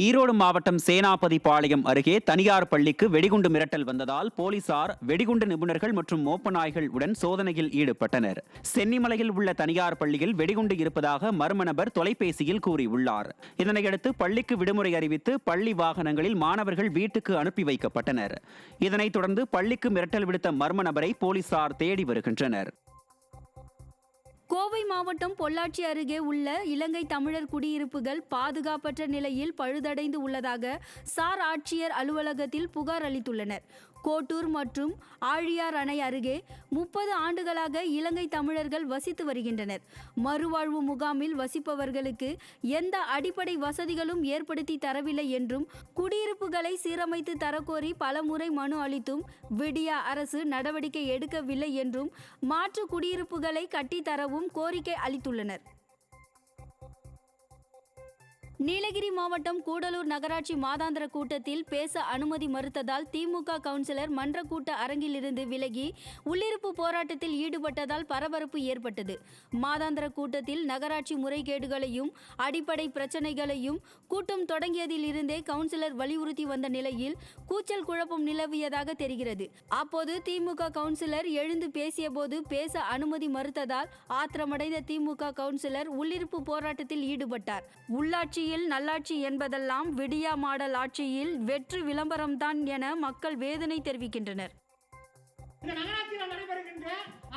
ஈரோடு மாவட்டம் சேனாபதிபாளையம் அருகே தனியார் பள்ளிக்கு வெடிகுண்டு மிரட்டல் வந்ததால் போலீசார் வெடிகுண்டு நிபுணர்கள் மற்றும் மோப்ப நாய்கள் உடன் சோதனையில் ஈடுபட்டனர். சென்னிமலையில் உள்ள தனியார் பள்ளியில் வெடிகுண்டு இருப்பதாக மர்ம நபர் தொலைபேசியில் கூறியுள்ளார். இதனையடுத்து பள்ளிக்கு விடுமுறை அறிவித்து பள்ளி வாகனங்களில் மாணவர்கள் வீட்டுக்கு அனுப்பி வைக்கப்பட்டனர். இதனைத் தொடர்ந்து பள்ளிக்கு மிரட்டல் விடுத்த மர்ம நபரை போலீசார் தேடி வருகின்றனர். கோவை மாவட்டம் பொள்ளாச்சி அருகே உள்ள இலங்கை தமிழர் குடியிருப்புகள் பாதுகாப்பற்ற நிலையில் பழுதடைந்து உள்ளதாக சார் ஆட்சியர் அலுவலகத்தில் புகார் அளித்துள்ளனர். கோட்டூர் மற்றும் ஆழியார் அணை அருகே 30 ஆண்டுகளாக இலங்கை தமிழர்கள் வசித்து வருகின்றனர். மறுவாழ்வு முகாமில் வசிப்பவர்களுக்கு எந்த அடிப்படை வசதிகளும் ஏற்படுத்தி தரவில்லை என்றும், குடியிருப்புகளை சீரமைத்து தரக்கோரி பலமுறை மனு அளித்தும் விடியா அரசு நடவடிக்கை எடுக்கவில்லை என்றும், மாற்று குடியிருப்புகளை கட்டித்தரவும் கோரிக்கை அளித்துள்ளனர். நீலகிரி மாவட்டம் கூடலூர் நகராட்சி மாதாந்திர கூட்டத்தில் பேச அனுமதி மறுத்ததால் திமுக கவுன்சிலர் மன்ற கூட்ட அரங்கிலிருந்து விலகி உள்ளிருப்பு போராட்டத்தில் ஈடுபட்டதால் பரபரப்பு ஏற்பட்டது. மாதாந்திர கூட்டத்தில் நகராட்சி முறைகேடுகளையும் அடிப்படை பிரச்சனைகளையும் கூட்டம் தொடங்கியதில் இருந்தே கவுன்சிலர் வலியுறுத்தி வந்த நிலையில் கூச்சல் குழப்பம் நிலவியதாக தெரிகிறது. அப்போது திமுக கவுன்சிலர் எழுந்து பேசிய போது பேச அனுமதி மறுத்ததால் ஆத்திரமடைந்த திமுக கவுன்சிலர் உள்ளிருப்பு போராட்டத்தில் ஈடுபட்டார். உள்ளாட்சி நல்லாட்சி என்பதெல்லாம் விடியா மாடல் ஆட்சியில் வெற்று விளம்பரம்தான் என மக்கள் வேதனை தெரிவிக்கின்றனர். இந்த நகராட்சியில் நடைபெறுகின்ற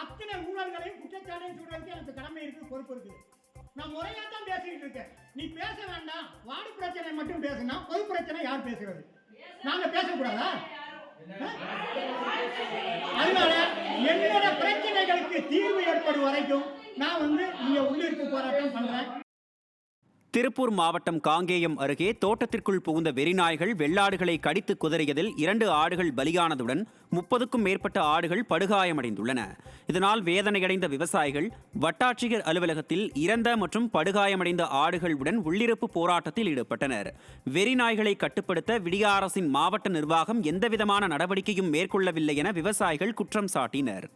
அத்தனை ஊழல்களையும் குற்றச்சாட்டையும் சொல்றதுக்கு எனக்கு கடமை இருக்கு, பொறுப்பு இருக்கு. நான் முறையா தான் பேசிட்டு இருக்கேன். நீ பேச வேண்டாம், வார்டு பிரச்சனை மட்டும் பேசினா பொது பிரச்சனை யார் பேசுறது? நாங்க பேசக்கூடாதா? அதனால என்னோட பிரச்சனைகளுக்கு தீர்வு ஏற்படும் வரைக்கும் நான் இங்க உள்ளிருப்பு போராட்டம் பண்றேன். திருப்பூர் மாவட்டம் காங்கேயம் அருகே தோட்டத்திற்குள் புகுந்த வெறிநாய்கள் வெள்ளாடுகளை கடித்து குதறியதில் 2 ஆடுகள் பலியானதுடன் 30க்கும் மேற்பட்ட ஆடுகள் படுகாயமடைந்துள்ளன. இதனால் வேதனையடைந்த விவசாயிகள் வட்டாட்சியர் அலுவலகத்தில் இறந்த மற்றும் படுகாயமடைந்த ஆடுகளுடன் உள்ளிருப்பு போராட்டத்தில் ஈடுபட்டனர். வெறிநாய்களை கட்டுப்படுத்த விடியா அரசின் மாவட்ட நிர்வாகம் எந்தவிதமான நடவடிக்கையும் மேற்கொள்ளவில்லை என விவசாயிகள் குற்றம் சாட்டினர்.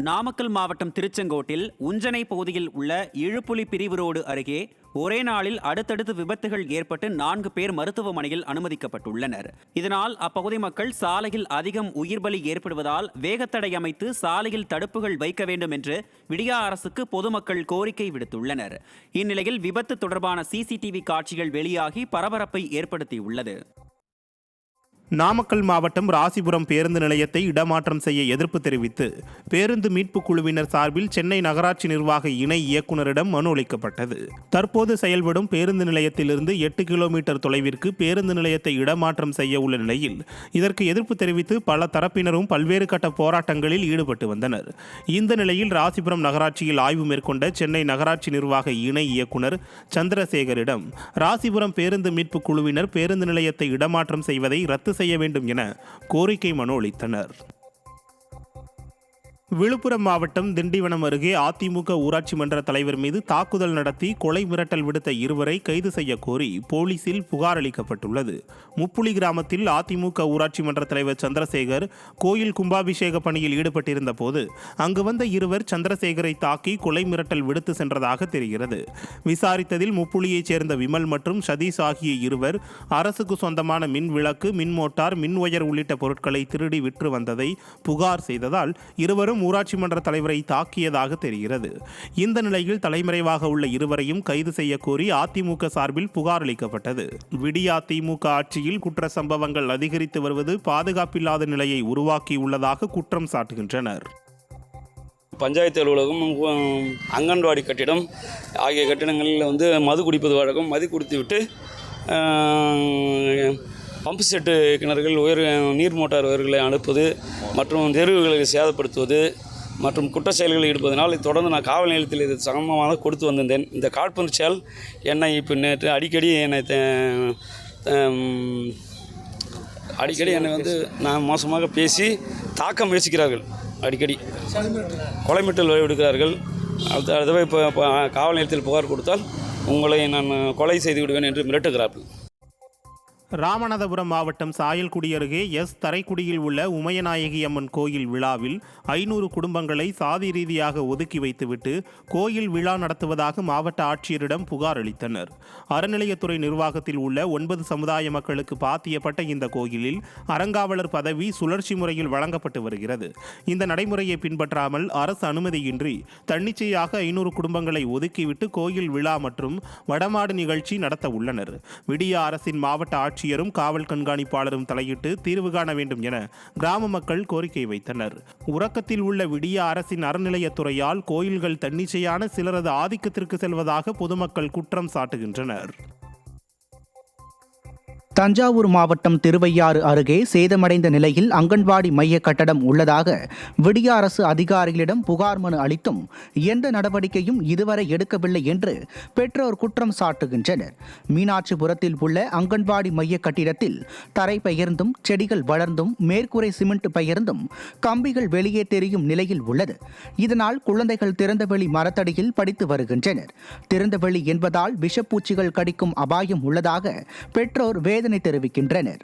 நாமக்கல் மாவட்டம் திருச்செங்கோட்டில் உஞ்சனை பகுதியில் உள்ள இழுப்புலி பிரிவு ரோடு அருகே ஒரே நாளில் அடுத்தடுத்து விபத்துகள் ஏற்பட்டு 4 பேர் மருத்துவமனையில் அனுமதிக்கப்பட்டுள்ளனர். இதனால் அப்பகுதி மக்கள் சாலையில் அதிகம் உயிர் பலி ஏற்படுவதால் வேகத்தடை அமைத்து சாலையில் தடுப்புகள் வைக்க வேண்டும் என்று விடியா அரசுக்கு பொதுமக்கள் கோரிக்கை விடுத்துள்ளனர். இந்நிலையில் விபத்து தொடர்பான சிசிடிவி காட்சிகள் வெளியாகி பரபரப்பை ஏற்படுத்தியுள்ளது. நாமக்கல் மாவட்டம் ராசிபுரம் பேருந்து நிலையத்தை இடமாற்றம் செய்ய எதிர்ப்பு தெரிவித்து பேருந்து மீட்பு குழுவினர் சார்பில் சென்னை நகராட்சி நிர்வாக இணை இயக்குநரிடம் மனு அளிக்கப்பட்டது. தற்போது செயல்படும் பேருந்து நிலையத்திலிருந்து 8 கிலோமீட்டர் தொலைவிற்கு பேருந்து நிலையத்தை இடமாற்றம் செய்ய உள்ள நிலையில் இதற்கு எதிர்ப்பு தெரிவித்து பல தரப்பினரும் பல்வேறு கட்ட போராட்டங்களில் ஈடுபட்டு வந்தனர். இந்த நிலையில் ராசிபுரம் நகராட்சியில் ஆய்வு மேற்கொண்ட சென்னை நகராட்சி நிர்வாக இணை இயக்குநர் சந்திரசேகரிடம் ராசிபுரம் பேருந்து மீட்பு குழுவினர் பேருந்து நிலையத்தை இடமாற்றம் செய்வதை ரத்து செய்ய வேண்டும் என கோரிக்கை மனு அளித்தனர். விழுப்புரம் மாவட்டம் திண்டிவனம் அருகே அதிமுக ஊராட்சி மன்ற தலைவர் மீது தாக்குதல் நடத்தி கொலை மிரட்டல் விடுத்த 2வரை கைது செய்ய கோரி போலீசில் புகார் அளிக்கப்பட்டுள்ளது. முப்புளி கிராமத்தில் அதிமுக ஊராட்சி மன்ற தலைவர் சந்திரசேகர் கோயில் கும்பாபிஷேக பணியில் ஈடுபட்டிருந்த போது அங்கு வந்த 2 சந்திரசேகரை தாக்கி கொலை மிரட்டல் விடுத்து சென்றதாக தெரிகிறது. விசாரித்ததில் முப்புளியைச் சேர்ந்த விமல் மற்றும் சதீஷ் ஆகிய 2 அரசுக்கு சொந்தமான மின் விளக்கு, மின் மோட்டார், மின் ஒயர் உள்ளிட்ட பொருட்களை திருடி விற்று வந்ததை புகார் செய்ததால் 2 ஊராட்சி மன்ற தலைவரை தாக்கியதாக தெரிகிறது. இந்த நிலையில் தலைமறைவாக உள்ள 2வரையும் கைது செய்ய கோரி அதிமுக சார்பில் புகார் அளிக்கப்பட்டது. விடியா திமுக ஆட்சியில் குற்ற சம்பவங்கள் அதிகரித்து வருவது பாதுகாப்பில்லாத நிலையை உருவாக்கியுள்ளதாக குற்றம் சாட்டுகின்றனர். பஞ்சாயத்து அலுவலகம், அங்கன்வாடி கட்டிடம் ஆகிய கட்டிடங்களில் மது குடிப்பது வழக்கம். மது குடித்துவிட்டு பம்பு செட்டு கிணறுகள், நீர் மோட்டார் ஒயர்களை அனுப்புவது மற்றும் தெருவுகளை சேதப்படுத்துவது மற்றும் குற்ற செயல்களில் ஈடுபடுவதனால் தொடர்ந்து நான் காவல் நிலையத்தில் இது சமமாக கொடுத்து வந்திருந்தேன். இந்த காழ்ப்புணர்ச்சி செயல் என்னை இப்போ நேற்று அடிக்கடி என்னை நான் மோசமாக பேசி தாக்க முயற்சிக்கிறார்கள். அடிக்கடி கொலை மிரட்டல் விடுக்கிறார்கள். அதுவே இப்போ காவல் நிலையத்தில் புகார் கொடுத்தால் உங்களை நான் கொலை செய்து விடுவேன் என்று மிரட்டுகிறார்கள். ராமநாதபுரம் மாவட்டம் சாயல்குடி அருகே தரைக்குடியில் உள்ள உமையநாயகி அம்மன் கோயில் விழாவில் 500 குடும்பங்களை சாதி ரீதியாக ஒதுக்கி வைத்துவிட்டு கோயில் விழா நடத்துவதாக மாவட்ட ஆட்சியரிடம் புகார் அளித்தனர். அறநிலையத்துறை நிர்வாகத்தில் உள்ள 9 சமுதாய மக்களுக்கு பாத்தியப்பட்ட இந்த கோயிலில் அறங்காவலர் பதவி சுழற்சி முறையில் வழங்கப்பட்டு வருகிறது. இந்த நடைமுறையை பின்பற்றாமல் அரசு அனுமதியின்றி தன்னிச்சையாக 500 குடும்பங்களை ஒதுக்கிவிட்டு கோயில் விழா மற்றும் வடமாடு நிகழ்ச்சி நடத்த உள்ளனர். விடிய அரசின் மாவட்ட ஆட்சியரும் காவல் கண்காணிப்பாளரும் தலையிட்டு தீர்வு காண வேண்டும் என கிராம மக்கள் கோரிக்கை வைத்தனர். உறக்கத்தில் உள்ள விடிய அரசின் அறநிலையத்துறையால் கோயில்கள் தன்னிச்சையான சிலரது ஆதிக்கத்திற்கு செல்வதாக பொதுமக்கள் குற்றம் சாட்டுகின்றனர். தஞ்சாவூர் மாவட்டம் திருவையாறு அருகே சேதமடைந்த நிலையில் அங்கன்வாடி மைய கட்டடம் உள்ளதாக விடிய அரசு அதிகாரிகளிடம் புகார் மனு அளித்தும் எந்த நடவடிக்கையும் இதுவரை எடுக்கவில்லை என்று பெற்றோர் குற்றம் சாட்டுகின்றனர். மீனாட்சிபுரத்தில் உள்ள அங்கன்வாடி மைய கட்டிடத்தில் தரை பெயர்ந்தும் செடிகள் வளர்ந்தும் மேற்கூரை சிமெண்ட் பெயர்ந்தும் கம்பிகள் வெளியே தெரியும் நிலையில் உள்ளது. இதனால் குழந்தைகள் திறந்தவெளி மரத்தடியில் படித்து வருகின்றனர். திறந்தவெளி என்பதால் விஷப்பூச்சிகள் கடிக்கும் அபாயம் உள்ளதாக பெற்றோர் வேதனை தெரிவிக்கின்றனர்.